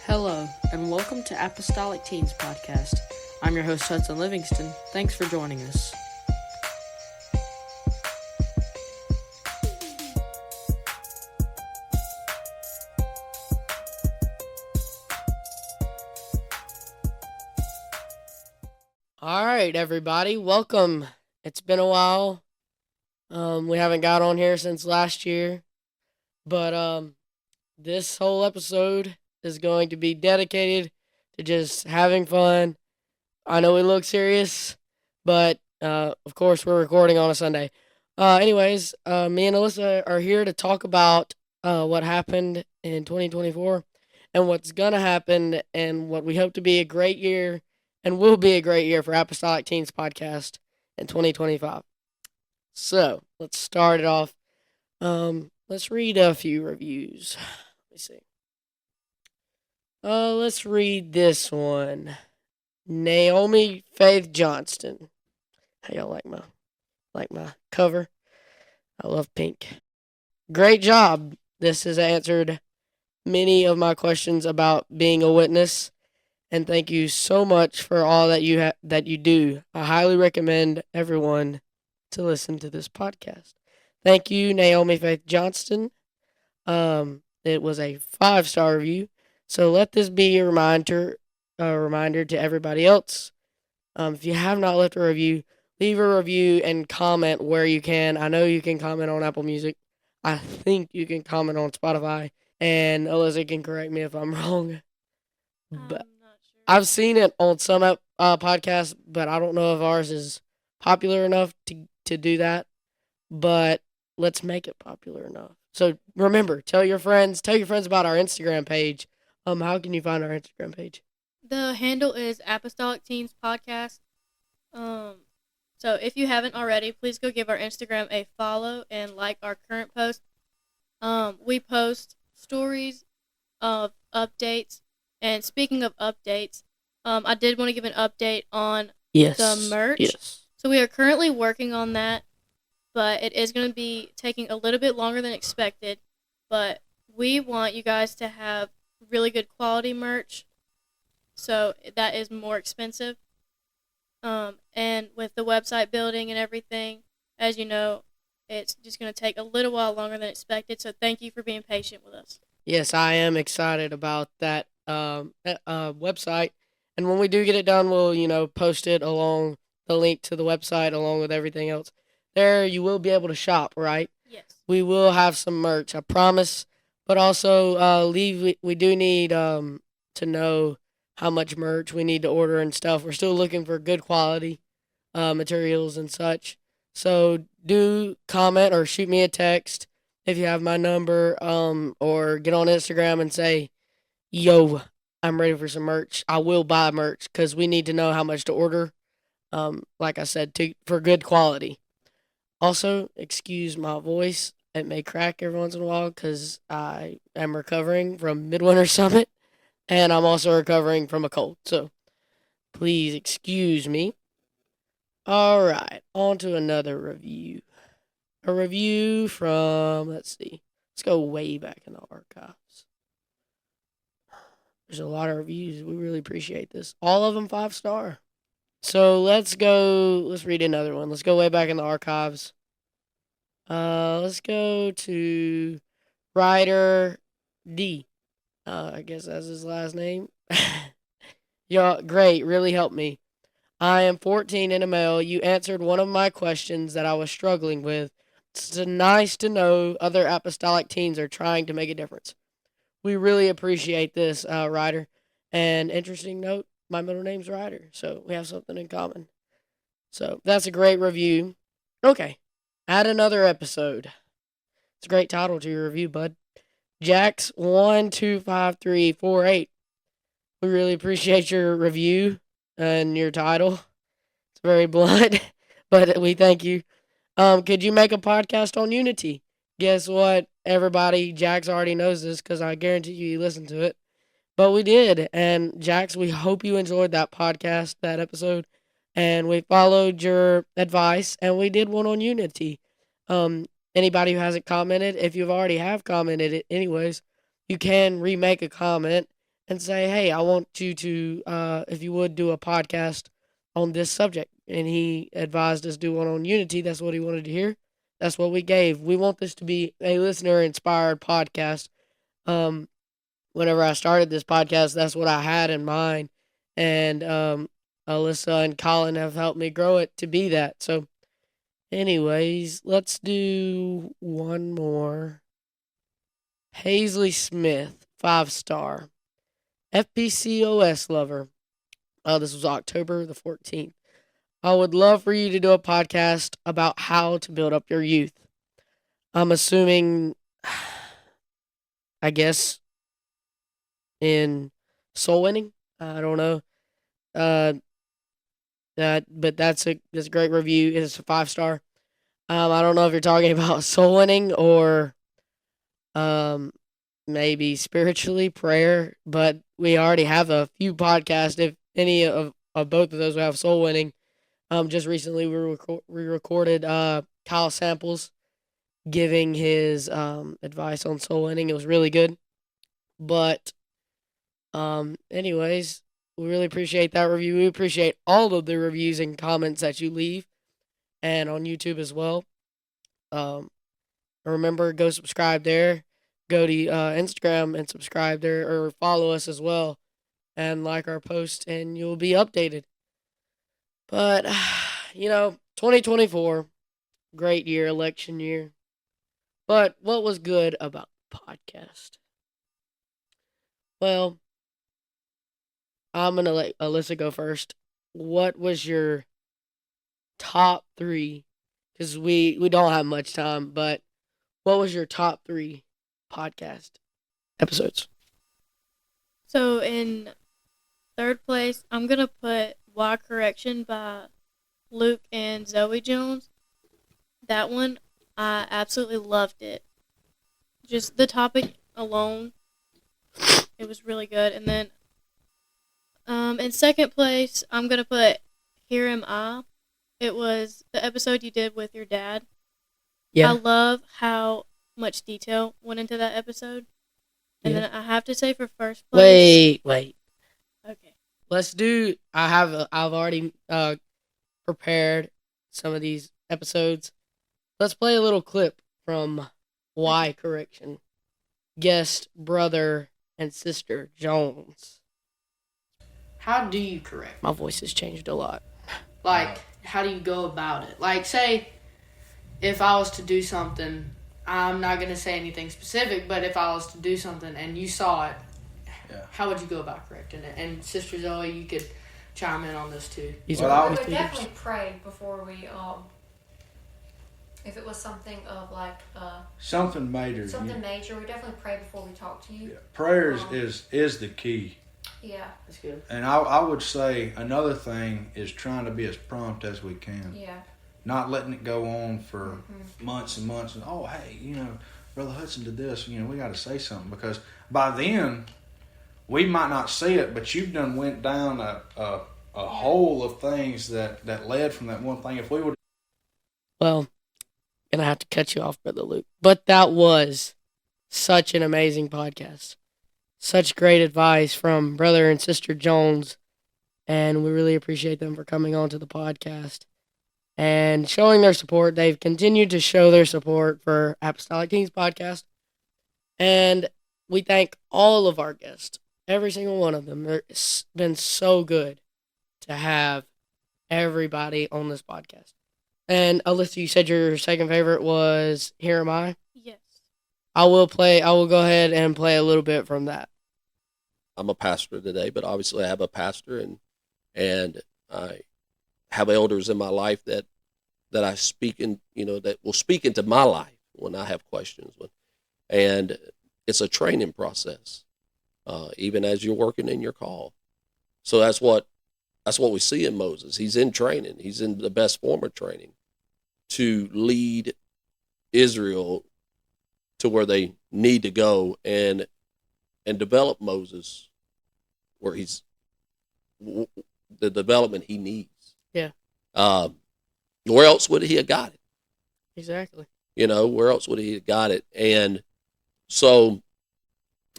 Hello, and welcome to Apostolic Teens Podcast. I'm your host, Hudson Livingston. Thanks for joining us. All right, everybody, welcome. It's been a while. We haven't got on here since last year, but this whole episode is going to be dedicated to just having fun. I know we look serious, but of course we're recording on a Sunday. Anyways, me and Alyssa are here to talk about what happened in 2024 and what's gonna happen and what we hope to be a great year and will be a great year for Apostolic Teens Podcast in 2025. So let's start it off. Let's read a few reviews. Let me see. Let's read this one. Naomi Faith Johnston. How y'all like my cover? I love pink. Great job. This has answered many of my questions about being a witness, and thank you so much for all that you do. I highly recommend everyone to listen to this podcast. Thank you, Naomi Faith Johnston. It was a 5-star review, so let this be a reminder to everybody else. If you have not left a review, leave a review and comment where you can. I know you can comment on Apple Music. I think you can comment on Spotify, and Alyssa can correct me if I'm wrong. But not sure. I've seen it on some podcasts, but I don't know if ours is popular enough to do that. But let's make it popular enough. So remember, tell your friends about our Instagram page. How can you find our Instagram page? The handle is Apostolic Teens Podcast. So if you haven't already, please go give our Instagram a follow and like our current post. We post stories of updates. And speaking of updates, I did want to give an update on the merch. Yes. So we are currently working on that, but it is going to be taking a little bit longer than expected. But we want you guys to have really good quality merch. So that is more expensive. And with the website building and everything, as you know, it's just going to take a little while longer than expected. So thank you for being patient with us. Yes, I am excited about that website. And when we do get it done, we'll post it along the link to the website along with everything else. There, you will be able to shop, right? Yes. We will have some merch, I promise. But also, we do need to know how much merch we need to order and stuff. We're still looking for good quality materials and such. So do comment or shoot me a text if you have my number, or get on Instagram and say, yo, I'm ready for some merch. I will buy merch because we need to know how much to order. Like I said, for good quality. Also, excuse my voice. It may crack every once in a while because I am recovering from Midwinter Summit, and I'm also recovering from a cold. So please excuse me. All right, on to another review. A review from, let's go way back in the archives. There's a lot of reviews. We really appreciate this. All of them 5-star. So let's read another one. Let's go way back in the archives. Let's go to Ryder D. I guess that's his last name. Yeah, great. Really helped me. I am 14 and a male. You answered one of my questions that I was struggling with. It's nice to know other apostolic teens are trying to make a difference. We really appreciate this, Ryder. And interesting note, my middle name's Ryder, so we have something in common. So that's a great review. Okay, add another episode. It's a great title to your review, bud. Jax125348. We really appreciate your review and your title. It's very blunt, but we thank you. Could you make a podcast on Unity? Guess what, everybody? Jax already knows this because I guarantee you listened to it. But we did. And Jax, we hope you enjoyed that podcast, that episode. And we followed your advice and we did one on Unity. Anybody who hasn't commented, if you've already have commented it anyways, you can remake a comment and say, hey, I want you to, if you would, do a podcast on this subject. And he advised us do one on unity. That's what he wanted to hear. That's what we gave. We want this to be a listener-inspired podcast. Whenever I started this podcast, that's what I had in mind. And Alyssa and Colin have helped me grow it to be that. So anyways, let's do one more. Paisley Smith, 5-star. FPCOS lover. This was October the 14th. I would love for you to do a podcast about how to build up your youth. I'm assuming, I guess, in soul winning. I don't know. But that's a great review. It's a 5-star. I don't know if you're talking about soul winning or maybe spiritually prayer, but we already have a few podcasts. If any of both of those we have soul winning. Just recently we recorded Kyle Samples giving his advice on soul winning. It was really good. But anyways, we really appreciate that review. We appreciate all of the reviews and comments that you leave, and on YouTube as well. Remember, go subscribe there. Go to Instagram and subscribe there, or follow us as well, and like our post, and you'll be updated. But 2024, great year, election year. But what was good about the podcast? Well, I'm going to let Alyssa go first. What was your top 3? Because we don't have much time, but what was your top 3 podcast episodes? So in third place, I'm going to put Why Correction by Luke and Zoe Jones. That one, I absolutely loved it. Just the topic alone, it was really good. And then in second place, I'm going to put Here Am I. It was the episode you did with your dad. Yeah. I love how much detail went into that episode. And then I have to say for first place. Wait. Okay. Let's do. I've already prepared some of these episodes. Let's play a little clip from Why Correction. Guest brother and sister Jones. How do you correct? My voice has changed a lot. Like, how do you go about it? Like, say, if I was to do something, I'm not going to say anything specific, but if I was to do something and you saw it, how would you go about correcting it? And Sister Zoe, you could chime in on this too. I would definitely pray before we, if it was something of like something major, we definitely pray before we talk to you. Yeah. Prayer is the key. Yeah, that's good. And I would say another thing is trying to be as prompt as we can. Yeah. Not letting it go on for months and months. And hey, Brother Hudson did this. We got to say something, because by then we might not see it, but you've done went down a hole of things that led from that one thing. If we would, well, gonna have to cut you off, Brother Luke. But that was such an amazing podcast. Such great advice from Brother and Sister Jones, and we really appreciate them for coming on to the podcast and showing their support. They've continued to show their support for Apostolic Teens Podcast, and we thank all of our guests, every single one of them. It's been so good to have everybody on this podcast. And Alyssa, you said your second favorite was Here Am I? Yes. I will go ahead and play a little bit from that. I'm a pastor today, but obviously I have a pastor and I have elders in my life that I speak in, that will speak into my life when I have questions. And it's a training process, even as you're working in your call. So that's what we see in Moses. He's in training. He's in the best form of training to lead Israel to where they need to go and develop Moses where he's the development he needs. Yeah. Where else would he have got it? Exactly. Where else would he have got it? And so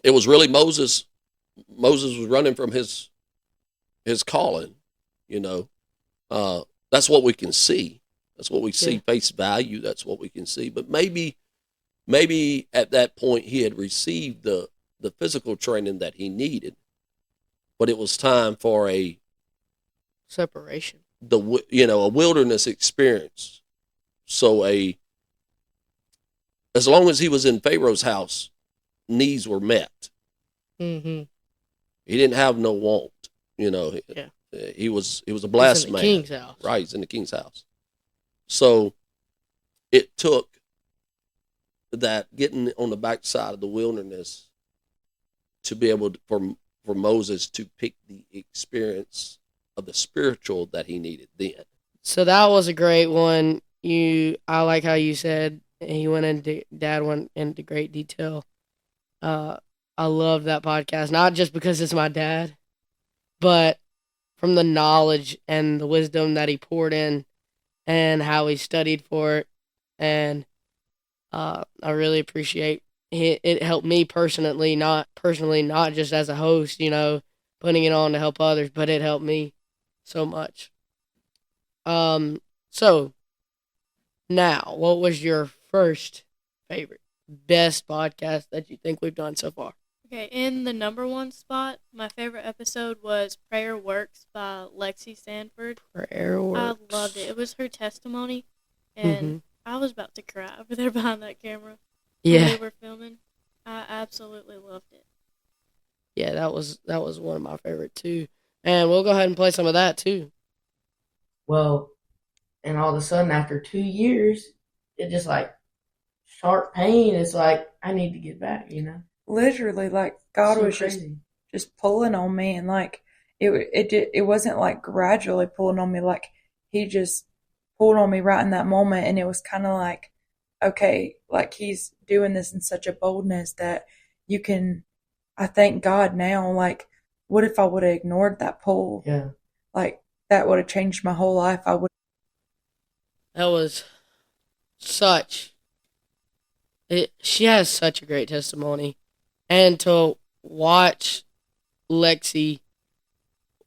it was really Moses Moses was running from his calling. That's what we can see. That's what we see, face value. That's what we can see. But maybe at that point he had received the physical training that he needed, but it was time for a separation, a wilderness experience. So as long as he was in Pharaoh's house, needs were met. Mm-hmm. He didn't have no want. He was a blessed man. King's house. Right, he's in the king's house. So it took that getting on the backside of the wilderness to be able to, for Moses to pick the experience of the spiritual that he needed then. So that was a great one. I like how you said Dad went into great detail. I love that podcast, not just because it's my dad, but from the knowledge and the wisdom that he poured in and how he studied for it. And I really appreciate it. It helped me personally, not just as a host, putting it on to help others, but it helped me so much. So now, what was your first favorite, best podcast that you think we've done so far? Okay, in the number one spot, my favorite episode was Prayer Works by Lexi Sanford. Prayer Works. I loved it. It was her testimony, and I was about to cry over there behind that camera when we were filming. I absolutely loved it. Yeah, that was one of my favorite too. And we'll go ahead and play some of that too. Well, and all of a sudden after 2 years, it just like sharp pain. It's like I need to get back, Literally, like God So was crazy. just pulling on me, and like it wasn't like gradually pulling on me. Like he just pulled on me right in that moment, and it was kind of like, okay, like he's doing this in such a boldness that you can. I thank God now. Like, what if I would have ignored that pull? Yeah. Like that would have changed my whole life. I would. That was she has such a great testimony. And to watch Lexi,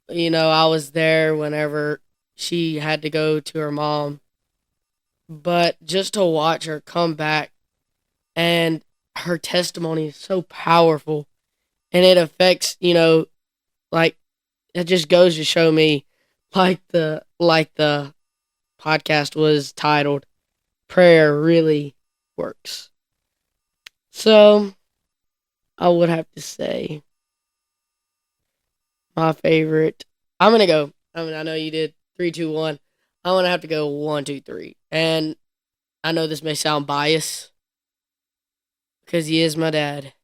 I was there whenever she had to go to her mom. But just to watch her come back, and her testimony is so powerful. And it affects, like, it just goes to show me, like the podcast was titled, Prayer Really Works. So, I would have to say my favorite. I'm going to go. I know you did 3, 2, 1. I'm going to have to go 1, 2, 3. And I know this may sound biased because he is my dad.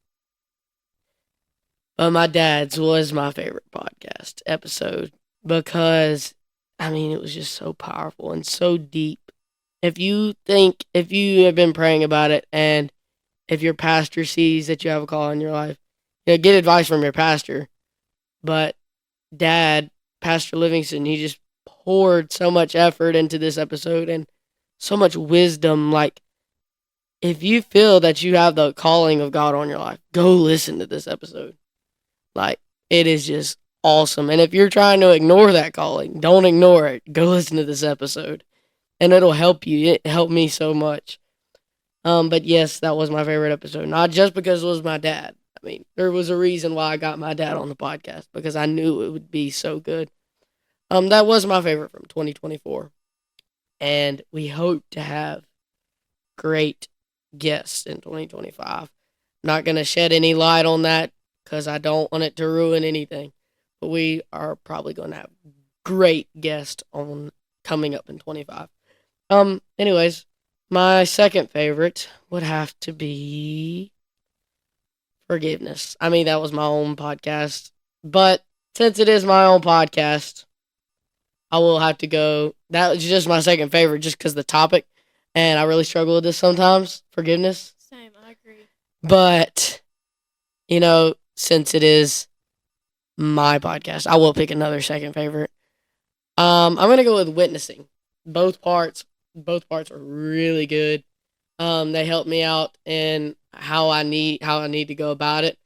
But my dad's was my favorite podcast episode because, it was just so powerful and so deep. If you have been praying about it, and if your pastor sees that you have a call in your life, get advice from your pastor. But Dad, Pastor Livingston, he just poured so much effort into this episode and so much wisdom. Like, if you feel that you have the calling of God on your life, go listen to this episode. Like, it is just awesome. And if you're trying to ignore that calling, don't ignore it. Go listen to this episode. And it'll help you. It helped me so much. But yes, that was my favorite episode. Not just because it was my dad. There was a reason why I got my dad on the podcast, because I knew it would be so good. That was my favorite from 2024. And we hope to have great guests in 2025. Not going to shed any light on that because I don't want it to ruin anything. But we are probably going to have great guests coming up in 25. Anyways, my second favorite would have to be Forgiveness. That was my own podcast. But since it is my own podcast, I will have to go. That was just my second favorite just because the topic. And I really struggle with this sometimes. Forgiveness. Same, I agree. But, since it is my podcast, I will pick another second favorite. I'm going to go with Witnessing. Both parts are really good. They help me out in how I need to go about it.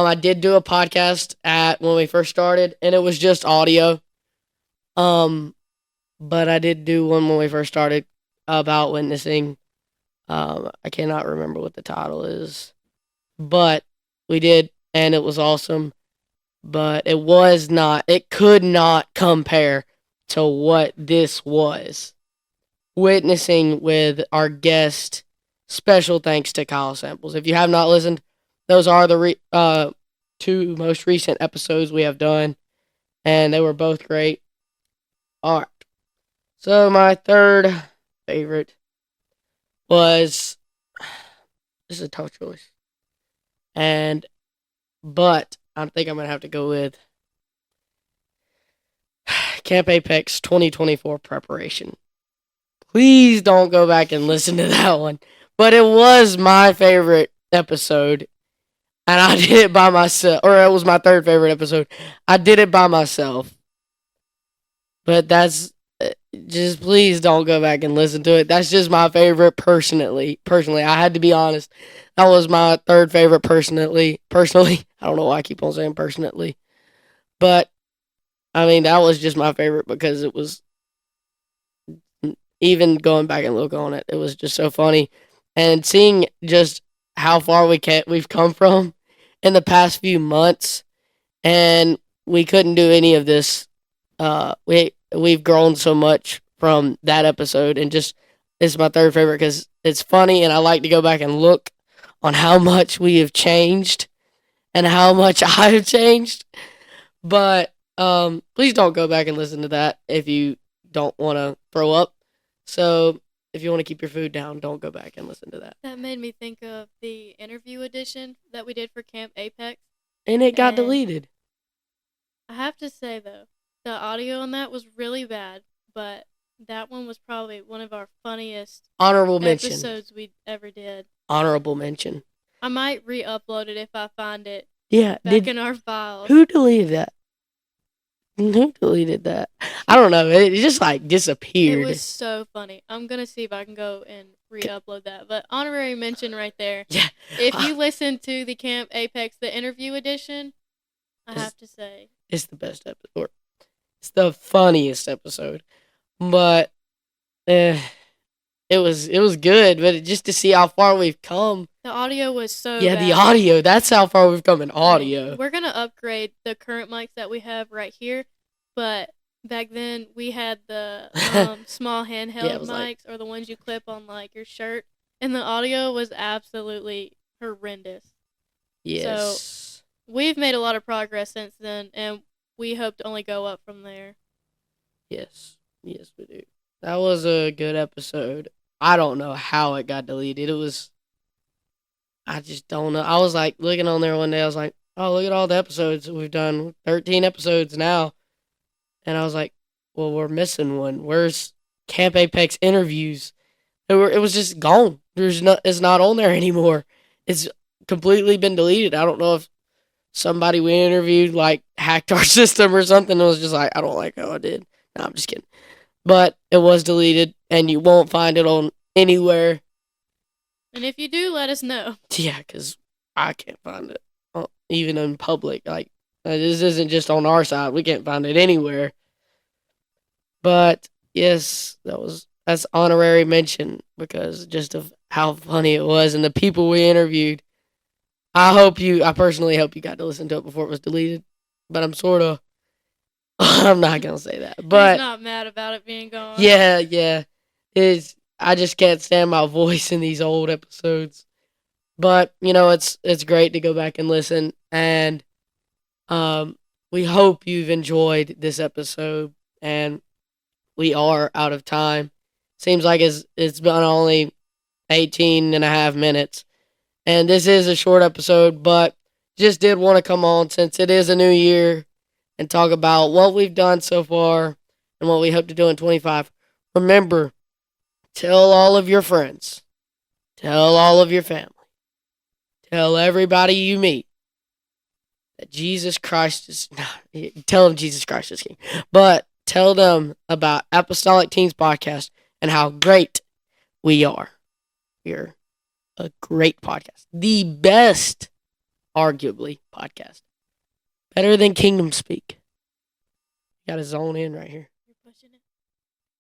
I did do a podcast when we first started, and it was just audio. But I did do one when we first started about witnessing. I cannot remember what the title is, but we did, and it was awesome. But it could not compare to what this was. Witnessing with our guest, special thanks to Kyle Samples. If you have not listened, those are the 2 most recent episodes we have done, and they were both great. All right. So my third favorite was, this is a tough choice, but I think I'm going to have to go with Camp Apex 2024 preparation. Please don't go back and listen to that one. But it was my favorite episode, and I did it by myself, or it was my third favorite episode. I did it by myself. But that's, just please don't go back and listen to it. That's just my favorite personally. I had to be honest. That was my third favorite personally. I don't know why I keep on saying personally. But, I mean, that was just my favorite because it was, even going back and look on it, it was just so funny. And seeing just how far we've come from in the past few months, and we couldn't do any of this. We've grown so much from that episode, and just, it's my third favorite because it's funny, and I like to go back and look on how much we have changed and how much I have changed. But please don't go back and listen to that if you don't want to throw up. So if you want to keep your food down, don't go back and listen to that. That made me think of the interview edition that we did for Camp Apex. And it got deleted. I have to say, though, the audio on that was really bad, but that one was probably one of our funniest episodes we ever did. Honorable mention. I might re-upload it if I find it back in our files. Who deleted that? Who deleted that? I don't know. It just disappeared. It was so funny. I'm going to see if I can go and re-upload that. But honorary mention right there. Yeah. If you listen to the Camp Apex, the interview edition, I have to say, it's the best episode. It's the funniest episode. But it was good. But just to see how far we've come. The audio was so bad. The audio. That's how far we've come in audio. We're going to upgrade the current mics that we have right here. But back then, we had the small handheld mics, or the ones you clip on your shirt. And the audio was absolutely horrendous. Yes. So we've made a lot of progress since then, and we hope to only go up from there. Yes. Yes, we do. That was a good episode. I don't know how it got deleted. I just don't know. I was looking on there one day. I was like, oh, look at all the episodes we've done. 13 episodes now. And I was like, well, we're missing one. Where's Camp Apex interviews? It was just gone. It's not on there anymore. It's completely been deleted. I don't know if somebody we interviewed hacked our system or something. It was just I don't like how I did. No, I'm just kidding. But it was deleted, and you won't find it on anywhere. And if you do, let us know. Yeah, because I can't find it, even in public. This isn't just on our side. We can't find it anywhere. But, yes, that's honorary mention because just of how funny it was and the people we interviewed. I personally hope you got to listen to it before it was deleted. But I'm I'm not going to say that. But he's not mad about it being gone. Yeah. I just can't stand my voice in these old episodes. But, it's great to go back and listen. And we hope you've enjoyed this episode. And we are out of time. Seems like it's been only 18 and a half minutes. And this is a short episode, but just did want to come on since it is a new year and talk about what we've done so far and what we hope to do in 25. Remember, tell all of your friends. Tell all of your family. Tell everybody you meet that Jesus Christ is... tell them Jesus Christ is King. But tell them about Apostolic Teens Podcast and how great we are. We're a great podcast. The best arguably podcast. Better than Kingdom Speak. Got to zone in right here. You're pushing it.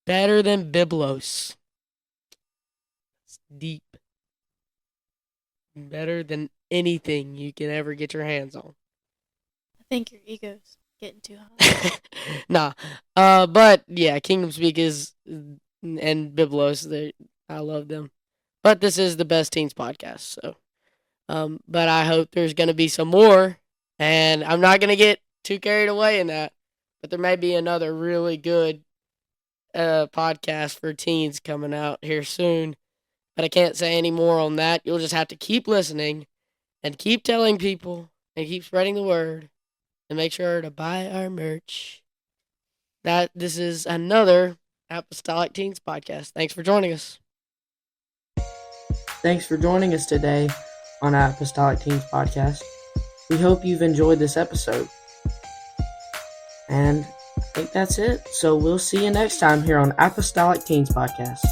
Better than Biblos. It's deep. Better than anything you can ever get your hands on. I think your ego's getting too high. Nah. But yeah, Kingdom Speak is, and Biblos, I love them. But this is the best teens podcast, so. But I hope there's going to be some more, and I'm not going to get too carried away in that. But there may be another really good podcast for teens coming out here soon. But I can't say any more on that. You'll just have to keep listening and keep telling people and keep spreading the word and make sure to buy our merch. This is another Apostolic Teens podcast. Thanks for joining us. Thanks for joining us today on Apostolic Teens podcast. We hope you've enjoyed this episode. And I think that's it. So we'll see you next time here on Apostolic Teens podcast.